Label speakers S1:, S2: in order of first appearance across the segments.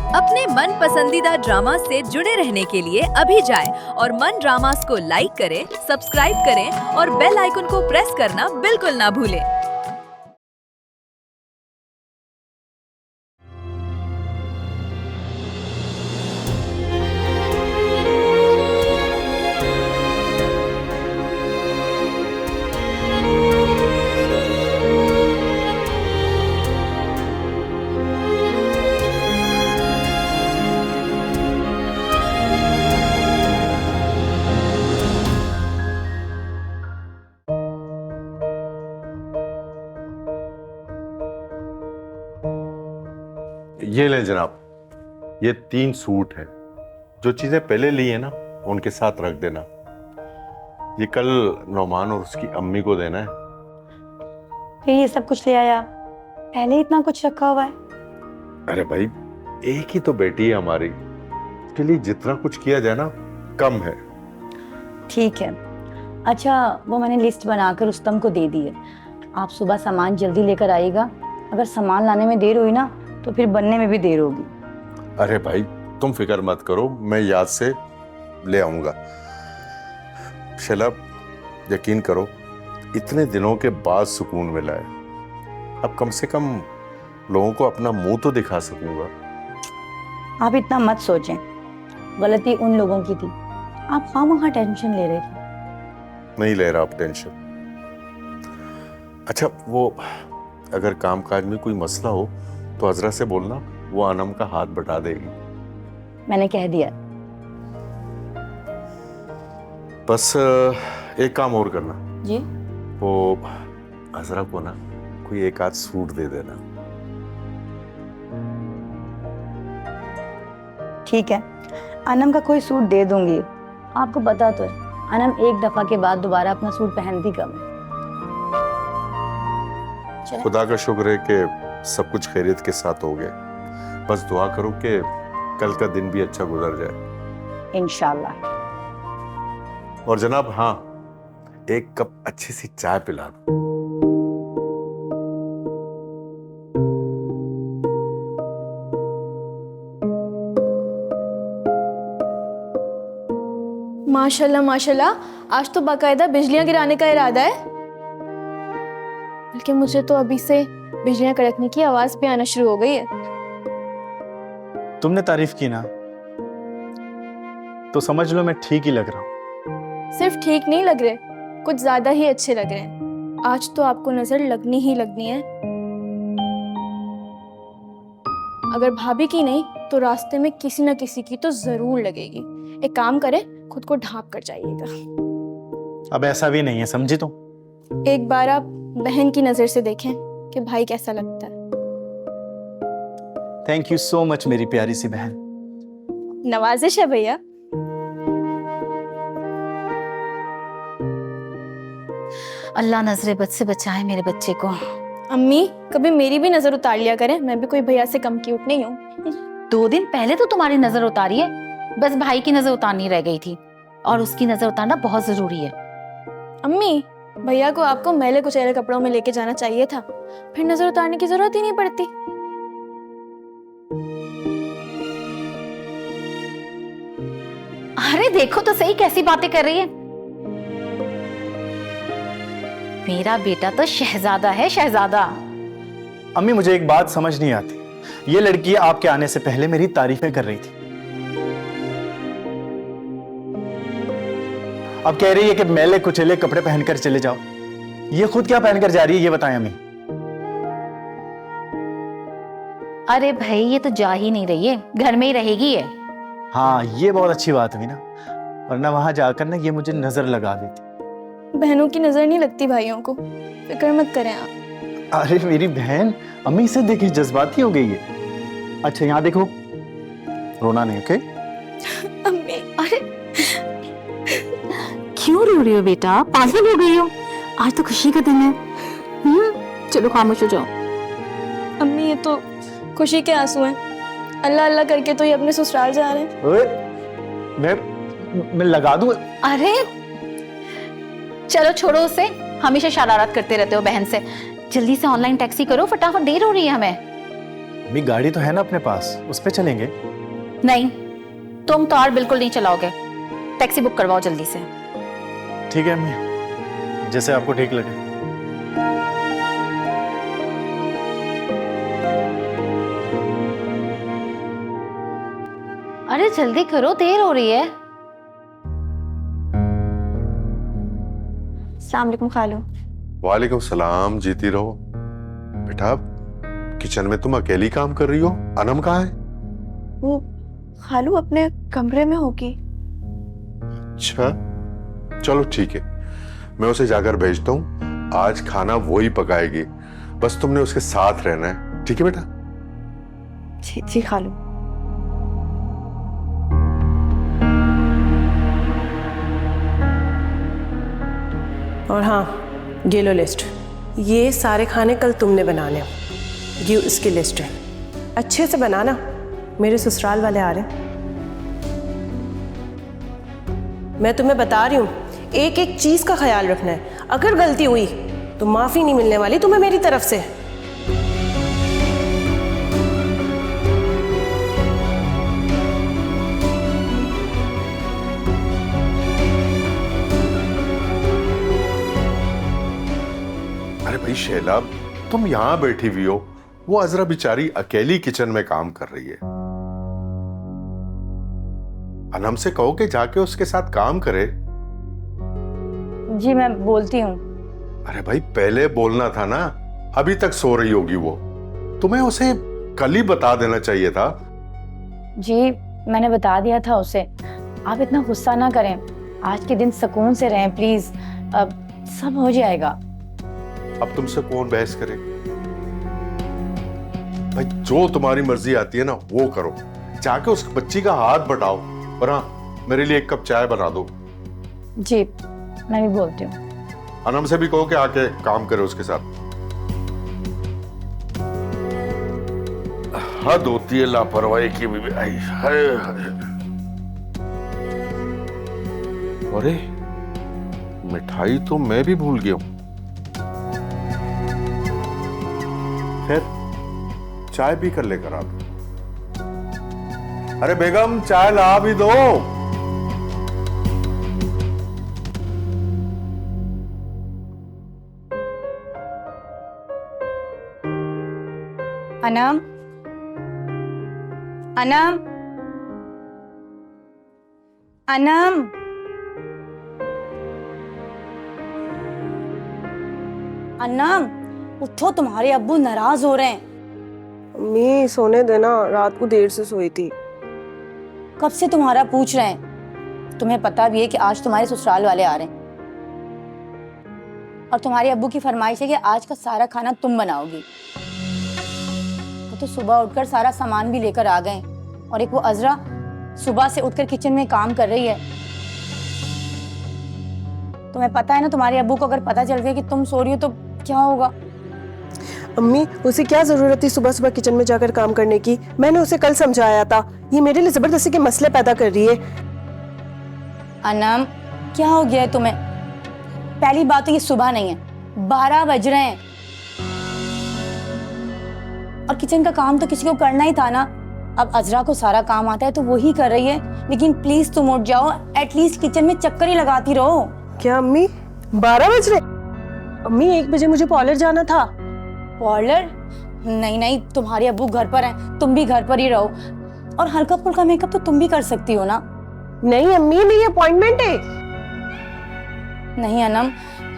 S1: अपने मन पसंदीदा ड्रामा से जुड़े रहने के लिए अभी जाएं और मन ड्रामास को लाइक करें, सब्सक्राइब करें और बेल आइकन को प्रेस करना बिल्कुल ना भूलें।
S2: ये ले जनाब, ये 3 सूट हैं। जो चीजें पहले ली है ना उनके साथ रख देना। ये कल नौमान और उसकी अम्मी को देना है।
S3: फिर ये सब कुछ ले आया, पहले इतना कुछ रखा हुआ है।
S2: अरे भाई, एक ही तो बेटी है हमारी, उसके लिए जितना कुछ किया जाए ना कम है।
S3: ठीक है, अच्छा वो मैंने लिस्ट बनाकर रुस्तम को दे दी है। आप सुबह सामान जल्दी लेकर आइएगा। अगर सामान लाने में देर हुई ना तो फिर बनने में भी देर होगी।
S2: अरे भाई तुम फिक्र मत करो, मैं याद से ले आऊंगा। शलभ, यकीन करो इतने दिनों के बाद सुकून मिला है। अब कम से कम लोगों को अपना मुंह तो दिखा सकूंगा।
S3: आप इतना मत सोचें, गलती उन लोगों की थी। आप खामखा टेंशन ले रहे थे।
S2: नहीं ले रहा आप टेंशन। अच्छा, वो अगर कामकाज में कोई मसला हो तो हजरा से बोलना, वो अनम का हाथ बटा देगी।
S3: मैंने कह दिया।
S2: बस एक काम और करना
S3: जी?
S2: वो हजरा को ना कोई एक आध सूट दे देना।
S3: ठीक है, अनम का कोई सूट दे दूंगी। आपको पता तो है, अनम एक दफा के बाद दोबारा अपना सूट पहनती कम है।
S2: खुदा का शुक्र है कि सब कुछ खैरियत के साथ हो गया। बस दुआ करो कि कल का दिन भी अच्छा गुजर जाए
S3: इंशाल्लाह।
S2: और जनाब, हाँ, एक कप अच्छी सी चाय पिला दो।
S4: माशाल्लाह माशाल्लाह, आज तो बाकायदा बिजलियां गिराने का इरादा है। बल्कि मुझे तो अभी से बिजलियां कड़कने की आवाज भी आना शुरू हो गई है।
S5: तुमने तारीफ की ना, तो समझ लो मैं ठीक ही लग रहा हूँ।
S4: सिर्फ ठीक नहीं लग रहे, कुछ ज्यादा ही अच्छे लग रहे हैं। आज तो आपको नजर लगनी ही लगनी है। अगर भाभी की नहीं तो रास्ते में किसी न किसी की तो जरूर लगेगी। एक काम करें, खुद को ढांप कर जाइएगा।
S5: अब ऐसा भी नहीं है, समझी तुम?
S4: एक बार आप बहन की नजर से देखें कि भाई कैसा लगता है।
S5: थैंक यू सो मच मेरी प्यारी सी बहन।
S4: नवाजिश है भैया।
S6: अल्लाह नजरे बद से बचाए मेरे बच्चे को।
S4: अम्मी, कभी मेरी भी नजर उतार लिया करें, मैं भी कोई भैया से कम क्यूट नहीं हूँ।
S6: 2 दिन पहले तो तुम्हारी नजर उतारी है, बस भाई की नजर उतारनी रह गई थी, और उसकी नजर उतारना बहुत जरूरी है।
S4: अम्मी, भैया को आपको मैले कुचैले कपड़ों में लेके जाना चाहिए था, फिर नजर उतारने की जरूरत ही नहीं पड़ती।
S6: अरे देखो तो सही कैसी बातें कर रही है। मेरा बेटा तो शहजादा है, शहजादा।
S5: अम्मी, मुझे एक बात समझ नहीं आती, ये लड़की आपके आने से पहले मेरी तारीफें कर रही थी, अब कह रही है कि मैले कुचेले कपड़े पहनकर चले जाओ। ये खुद क्या पहनकर जा रही है, ये बताएं अम्मी।
S6: अरे भाई, ये तो जा ही नहीं रही है, घर में ही रहेगी है।
S5: हाँ, ये बहुत अच्छी बात हुई ना, वरना वहां जाकर ना ये मुझे नजर लगा देती।
S4: बहनों की नजर नहीं लगती भाइयों को, फिक्र मत करें आप।
S5: अरे मेरी बहन, अम्मी से देखिए जज्बाती हो गई है। अच्छा यहाँ देखो, रोना नहीं, ओके?
S4: अम्मी,
S6: अरे क्यों रो रही हो बेटा, पागल हो गई हो? आज तो खुशी का दिन है। चलो खामोश हो जाओ।
S4: अम्मी, ये तो खुशी के आंसू हैं। अल्लाह अल्लाह करके तो ये अपने ससुराल जा रहे हैं।
S5: ओए, मैं लगा दूं।
S6: अरे चलो छोड़ो उसे, हमेशा शरारत करते रहते हो बहन से। जल्दी से ऑनलाइन टैक्सी करो, फटाफट देर हो रही है हमें।
S5: अम्मी गाड़ी तो है ना अपने पास, उस पे चलेंगे।
S6: नहीं, तुम तो और बिल्कुल नहीं चलाओगे। टैक्सी बुक करवाओ जल्दी से।
S5: ठीक है अम्मी, जैसे आपको ठीक लगे।
S6: अरे जल्दी करो, देर हो रही है।
S3: अस्सलाम वालेकुम खालू।
S2: वालेकुम सलाम, जीती रहो। बेटा किचन में तुम अकेली काम कर रही हो, अनम कहाँ है?
S4: वो खालू अपने कमरे में होगी।
S2: अच्छा चलो ठीक है, मैं उसे जाकर भेजता हूँ। आज खाना वो ही पकाएगी, बस तुमने उसके साथ रहना है, ठीक है बेटा?
S4: जी जी खालू।
S7: और हाँ, ये लो लिस्ट। ये सारे खाने कल तुमने बनाने हैं। ये इसकी लिस्ट है, अच्छे से बनाना, मेरे ससुराल वाले आ रहे हैं। मैं तुम्हें बता रही हूँ, एक एक चीज का ख्याल रखना है। अगर गलती हुई तो माफी नहीं मिलने वाली तुम्हें मेरी तरफ से।
S2: अरे भाई शैला, तुम यहाँ बैठी हुई हो, वो अजरा बेचारी अकेली किचन में काम कर रही है। अनम से कहो कि जाके उसके साथ काम करे।
S3: जी मैं बोलती हूँ।
S2: अरे भाई पहले बोलना था ना, अभी तक सो रही होगी वो, तुम्हें उसे कल ही बता देना चाहिए था।
S3: जी मैंने बता दिया था उसे। आप इतना गुस्सा ना करें, आज के दिन सुकून से रहें प्लीज, अब सब हो जाएगा।
S2: अब तुमसे कौन बहस करे? भाई जो तुम्हारी मर्जी आती है ना वो करो, जाके उस बच्ची का हाथ बटाओ, और हाँ मेरे लिए एक कप चाय बना दो।
S3: जी मैं भी बोलती हूँ।
S2: अनम से भी कहो कि आके काम करे उसके साथ। हद होती है लापरवाही की भी। आई हाय हाय। अरे मिठाई तो मैं भी भूल गया हूं। खैर चाय भी कर लेकर आ दो। अरे बेगम चाय ला भी दो।
S3: अनम, अनम, अनम, अनम उठो, तुम्हारे अब्बू नाराज हो रहे हैं।
S7: अम्मी सोने देना, रात को देर से सोई थी।
S3: कब से तुम्हारा पूछ रहे हैं। तुम्हें पता भी है कि आज तुम्हारे ससुराल वाले आ रहे हैं, और तुम्हारे अब्बू की फरमाइश है कि आज का सारा खाना तुम बनाओगी। वो तो सुबह उठकर सारा सामान भी लेकर आ गए, और एक वो अजरा सुबह से उठकर किचन में काम कर रही है। तुम्हें पता है ना, तुम्हारे अब्बू को अगर पता चल गया कि तुम सो रही हो तो क्या होगा।
S7: अम्मी उसे क्या जरूरत थी सुबह सुबह किचन में जाकर काम करने की? मैंने उसे कल समझाया था, ये मेरे लिए जबरदस्ती के मसले पैदा कर रही है।
S3: अनम क्या हो गया है तुम्हें? पहली बात तो ये सुबह नहीं है, 12 बज रहे हैं, और किचन का काम तो किसी को करना ही था ना। अब अजरा को सारा काम आता है तो वो ही कर रही है, लेकिन प्लीज तुम उठ जाओ, एटलीस्ट किचन में चक्कर ही लगाती रहो।
S7: क्या अम्मी 12 बज रहे? अम्मी 1 बजे मुझे पार्लर जाना था।
S3: पार्लर? नहीं नहीं, तुम्हारे अब्बू घर पर हैं, तुम भी घर पर ही रहो, और हल्का फुल्का मेकअप तो तुम भी कर सकती हो ना।
S7: नहीं अम्मी, मेरी अपॉइंटमेंट है।
S3: नहीं अनम,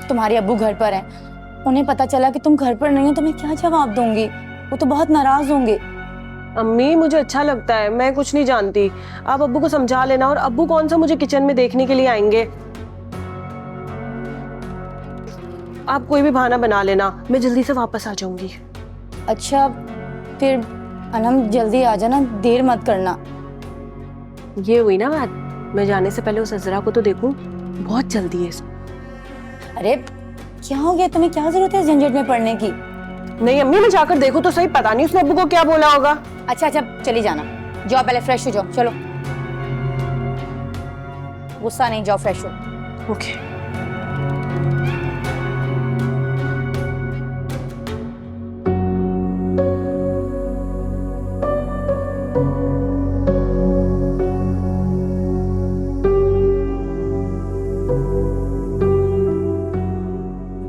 S3: तुम्हारे अब्बू घर पर हैं, उन्हें पता चला कि तुम घर पर नहीं हो तो मैं क्या जवाब दूंगी, वो तो बहुत नाराज होंगे।
S7: अम्मी मुझे अच्छा लगता है, मैं कुछ नहीं जानती, आप अब्बू को समझा लेना। और अब्बू कौन सा मुझे किचन में देखने के लिए आएंगे? आप कोई भी बहाना बना लेना, मैं जल्दी से वापस आ जाऊंगी।
S3: अच्छा फिर अनम जल्दी आ जाना, देर मत करना।
S7: ये हुई ना बात, मैं जाने से पहले उस अजरा को तो देखूं, बहुत जल्दी है।
S3: अरे क्या हो गया तुम्हें, क्या जरूरत है झंझट में पड़ने की।
S7: नहीं अम्मी, मैं जाकर देखूं तो सही, पता नहीं उसने अब्बू को क्या बोला होगा।
S3: अच्छा अच्छा चली जाना, जाओ पहले फ्रेश हो जाओ, चलो गुस्सा नहीं, जाओ फ्रेश हो।
S7: ओके।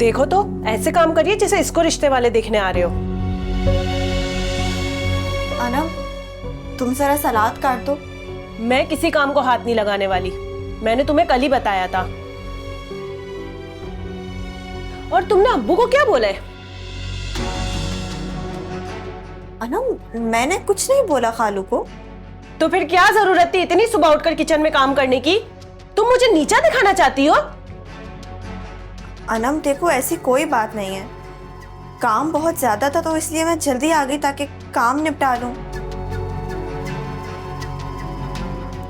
S7: देखो तो ऐसे काम करिए जैसे इसको रिश्ते वाले देखने आ रहे हो।
S8: अनम, तुम जरा सलाद काट दो।
S7: मैं किसी काम को हाथ नहीं लगाने वाली, मैंने तुम्हें कल ही बताया था। और तुमने अब्बू को क्या बोला है?
S8: अनम, मैंने कुछ नहीं बोला खालू को।
S7: तो फिर क्या जरूरत थी इतनी सुबह उठकर किचन में काम करने की? तुम मुझे नीचा दिखाना चाहती हो?
S8: अनम देखो, ऐसी कोई बात नहीं है। काम बहुत ज्यादा था तो इसलिए मैं जल्दी आ गई ताकि काम निपटा लूं।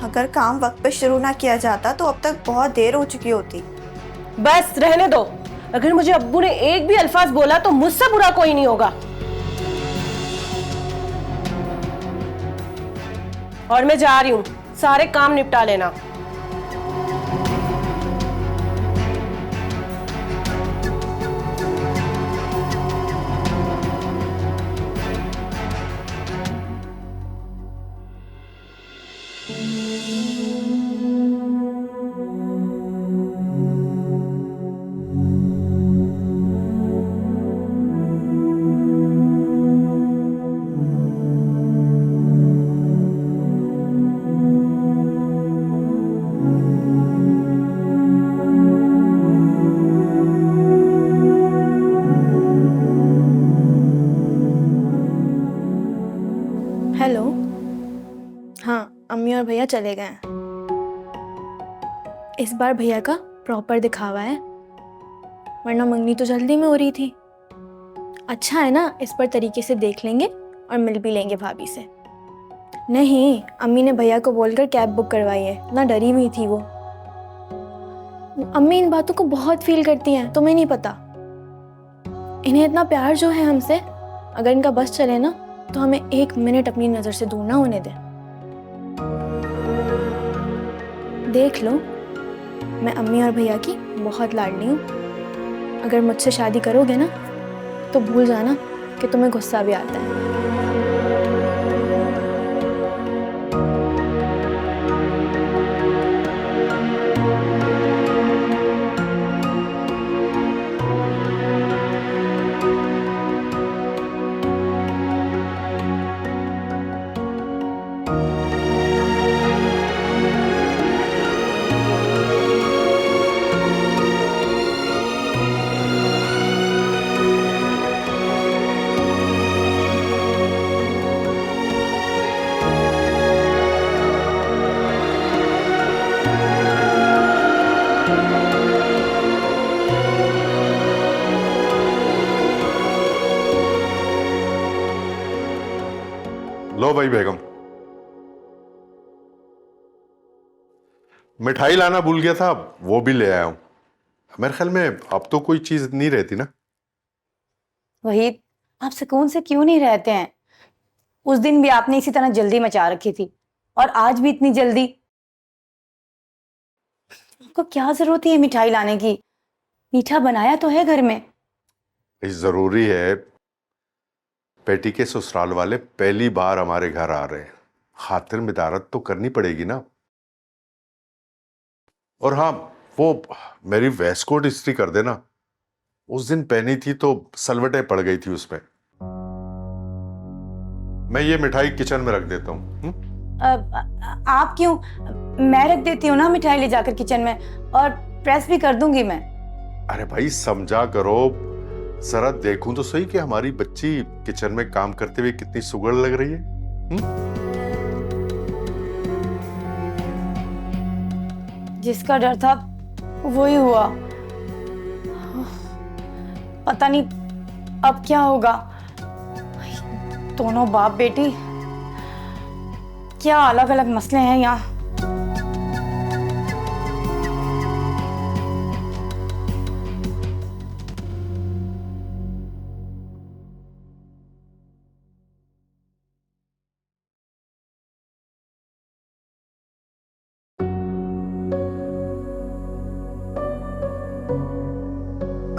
S8: अगर काम वक्त पे शुरू ना किया जाता तो अब तक बहुत देर हो चुकी होती।
S7: बस रहने दो। अगर मुझे अब्बू ने एक भी अल्फाज बोला तो मुझसे बुरा कोई नहीं होगा। और मैं जा रही हूं, सारे काम निपटा लेना।
S4: हेलो। हाँ, अम्मी और भैया चले गए हैं। इस बार भैया का प्रॉपर दिखावा है, वरना मंगनी तो जल्दी में हो रही थी। अच्छा है ना, इस पर तरीके से देख लेंगे और मिल भी लेंगे भाभी से। नहीं, अम्मी ने भैया को बोलकर कैब बुक करवाई है, ना डरी हुई थी वो। अम्मी इन बातों को बहुत फील करती हैं, तुम्हें नहीं पता। इन्हें इतना प्यार जो है हमसे, अगर इनका बस चले ना तो हमें 1 मिनट अपनी नजर से दूर ना होने दें। देख लो, मैं अम्मी और भैया की बहुत लाडली हूँ। अगर मुझसे शादी करोगे ना तो भूल जाना कि तुम्हें गुस्सा भी आता है।
S2: लो भाई बेगम, मिठाई लाना भूल गया था, वो भी ले आया हूं। मेरे ख्याल में अब तो कोई चीज नहीं रहती ना।
S3: वही, आप सुकून से क्यों नहीं रहते हैं? उस दिन भी आपने इसी तरह जल्दी मचा रखी थी और आज भी इतनी जल्दी। आपको क्या जरूरत है मिठाई लाने की? मीठा बनाया तो है घर में।
S2: जरूरी है, बेटी के ससुराल वाले पहली बार हमारे घर आ रहे हैं, खातिर मिदारत तो करनी पड़ेगी ना। और हाँ, वो मेरी वेस्ट कोट इस्त्री कर देना, उस दिन पहनी थी तो सलवटें पड़ गई थी उसमें। मैं ये मिठाई किचन में रख देता हूँ।
S3: आप क्यों? मैं रख देती हूँ ना मिठाई ले जाकर किचन में, और प्रेस भी कर दूंगी मैं।
S2: अरे भाई समझा करो, जरा देखूं तो सही कि हमारी बच्ची किचन में काम करते हुए कितनी सुगड़ लग रही है।
S3: जिसका डर था वही हुआ। पता नहीं अब क्या होगा। दोनों बाप बेटी, क्या अलग अलग मसले हैं यहाँ।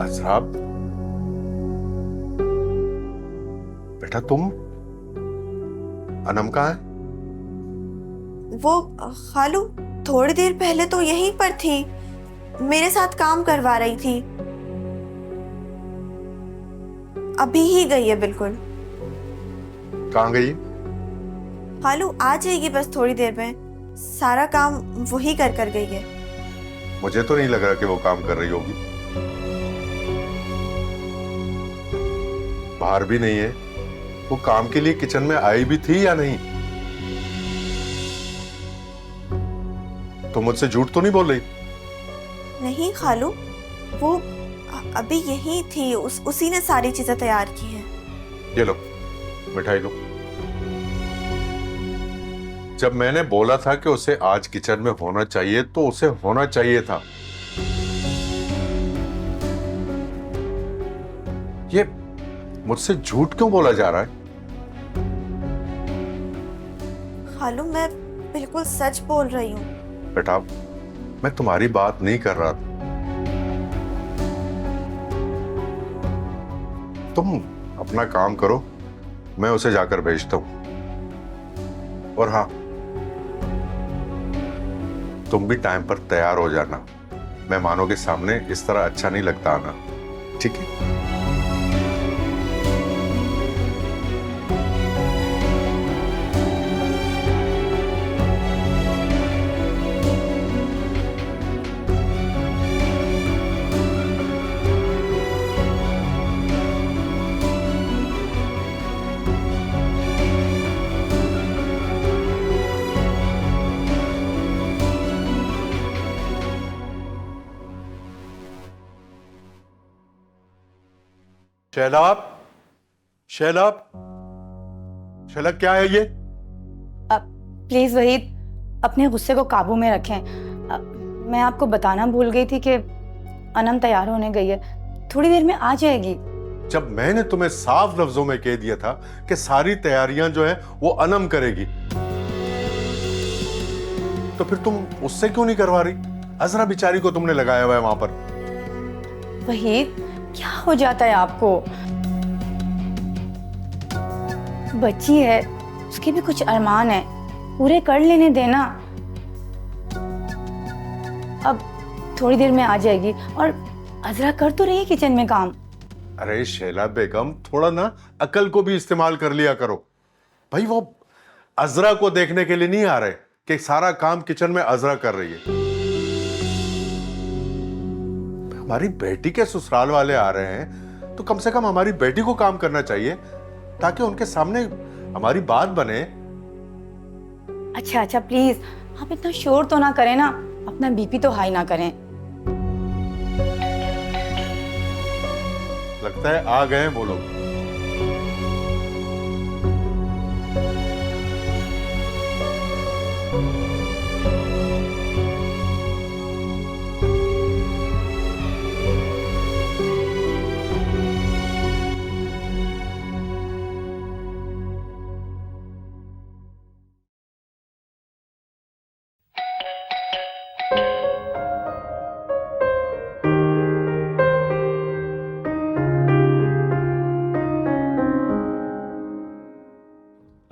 S2: असराब, बेटा तुम, अनम कहाँ है?
S8: वो खालू थोड़ी देर पहले तो यहीं पर थी, मेरे साथ काम करवा रही थी। अभी ही गई है बिल्कुल।
S2: कहाँ गई?
S8: खालू आ जाएगी बस थोड़ी देर में, सारा काम वही कर कर गई है।
S2: मुझे तो नहीं लग रहा कि वो काम कर रही होगी। बाहर भी नहीं है, वो काम के लिए किचन में आई भी थी या नहीं? तो मुझसे झूठ तो नहीं बोल रही?
S8: नहीं खालू, वो अभी यही थी, उसी ने सारी चीजें तैयार की हैं।
S2: ये लो मिठाई लो। जब मैंने बोला था कि उसे आज किचन में होना चाहिए तो उसे होना चाहिए था। ये मुझसे झूठ क्यों बोला जा रहा है?
S8: खालू मैं बिल्कुल सच बोल रही हूँ।
S2: बेटा मैं तुम्हारी बात नहीं कर रहा था। तुम अपना काम करो, मैं उसे जाकर भेजता हूं। और हाँ, तुम भी टाइम पर तैयार हो जाना। मेहमानों के सामने इस तरह अच्छा नहीं लगता आना, ठीक है? शैलाब, शैलाब, शैलाब क्या है ये?
S3: प्लीज वहीद, अपने गुस्से को काबू में रखें। मैं आपको बताना भूल गई थी कि अनम तैयार होने गई है, थोड़ी देर में आ जाएगी।
S2: जब मैंने तुम्हें साफ लफ्जों में कह दिया था कि सारी तैयारियां जो है वो अनम करेगी, तो फिर तुम उससे क्यों नहीं करवा रही? अजरा बेचारी को तुमने लगाया हुआ है वहां पर।
S3: वहीद, क्या हो जाता है आपको? बच्ची है, उसके भी कुछ अरमान है, पूरे कर लेने देना। अब थोड़ी देर में आ जाएगी और अजरा कर तो रही है किचन में काम।
S2: अरे शैला बेगम, थोड़ा ना अकल को भी इस्तेमाल कर लिया करो भाई। वो अजरा को देखने के लिए नहीं आ रहे कि सारा काम किचन में अजरा कर रही है। हमारी बेटी के ससुराल वाले आ रहे हैं तो कम से कम हमारी बेटी को काम करना चाहिए ताकि उनके सामने हमारी बात बने।
S3: अच्छा प्लीज, आप इतना शोर तो ना करें ना, अपना बीपी तो हाई ना करें।
S2: लगता है आ गए हैं वो लोग।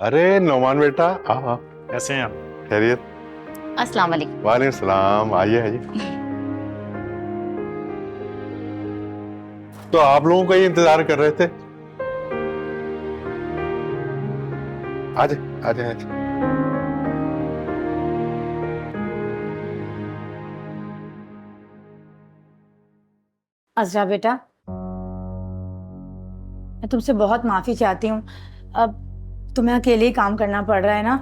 S2: अरे नौमान बेटा, हाँ
S5: कैसे हैं आप?
S2: खैरियत?
S6: अस्सलाम वालेकुम।
S2: वालेकुम सलाम, आइए आइए। तो आप लोगों का ही इंतजार कर रहे थे। आजे आजे आजे।
S3: अजरा बेटा, मैं तुमसे बहुत माफी चाहती हूँ। अब तुम्हें अकेले ही काम करना पड़ रहा है ना।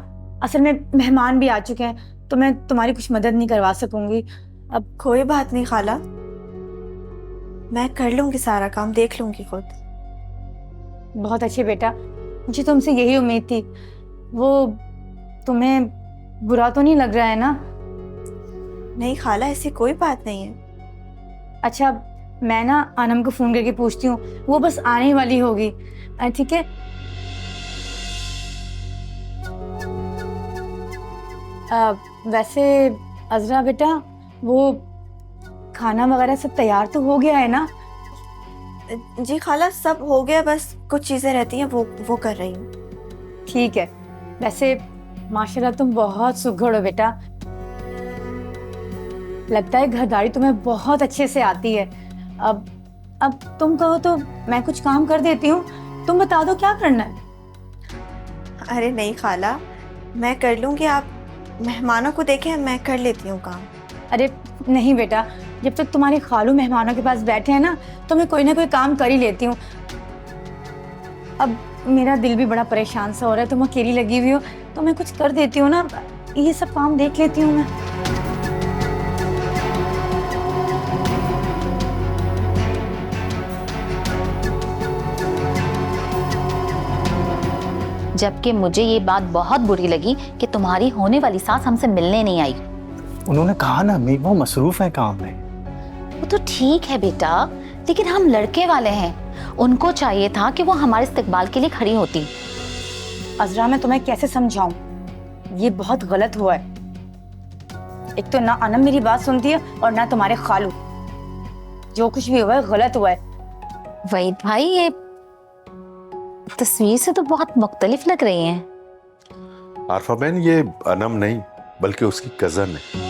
S3: असल में मेहमान भी आ चुके हैं तो मैं तुम्हारी कुछ मदद नहीं करवा सकूंगी। अब
S8: कोई बात नहीं खाला, मैं कर लूंगी सारा काम, देख लूंगी खुद।
S3: बहुत अच्छे बेटा, मुझे तुमसे यही उम्मीद थी। वो तुम्हें बुरा तो नहीं लग रहा है ना?
S8: नहीं खाला, ऐसी कोई बात नहीं है।
S3: अच्छा, मैं ना अनम को फोन करके पूछती हूँ, वो बस आने ही वाली होगी। ठीक है? वैसे अजरा बेटा, वो खाना वगैरह सब तैयार तो हो गया है ना?
S8: जी खाला, सब हो गया, बस कुछ चीजें रहती हैं वो कर रही हूँ।
S3: ठीक है। वैसे माशाल्लाह तुम बहुत सुघड़ हो बेटा, लगता है घरदारी तुम्हें बहुत अच्छे से आती है। अब अब तुम कहो तो मैं कुछ काम कर देती हूँ, तुम बता दो क्या करना है।
S8: अरे नहीं खाला, मैं कर लूँगी, आप मेहमानों को देखें, मैं कर लेती हूँ काम।
S3: अरे नहीं बेटा, जब तक तुम्हारे खालू मेहमानों के पास बैठे हैं ना, तो मैं कोई ना कोई काम कर ही लेती हूँ। अब मेरा दिल भी बड़ा परेशान सा हो रहा है, तुम अकेली लगी हुई हो, तो मैं कुछ कर देती हूँ ना, ये सब काम देख लेती हूँ मैं।
S6: जबकि मुझे ये बात बहुत बुरी लगी कि तुम्हारी होने वाली सास हमसे मिलने नहीं आई।
S5: उन्होंने कहा ना अम्मी वो मसरूफ है काम में।
S6: वो तो ठीक है बेटा, लेकिन हम लड़के वाले हैं, उनको चाहिए था कि वो हमारे इस्तकबाल के लिए खड़ी होती।
S3: अजरा मैं तुम्हें कैसे समझाऊं, ये बहुत गलत हुआ है। एक तो ना अनम मेरी बात सुनती है और ना तुम्हारे खालू। जो कुछ भी हुआ है गलत हुआ है।
S6: वहीद भाई, ये तस्वीर से तो बहुत मुख्तलिफ लग रही हैं।
S2: आरफा बहन, ये अनम नहीं बल्कि उसकी कजन है।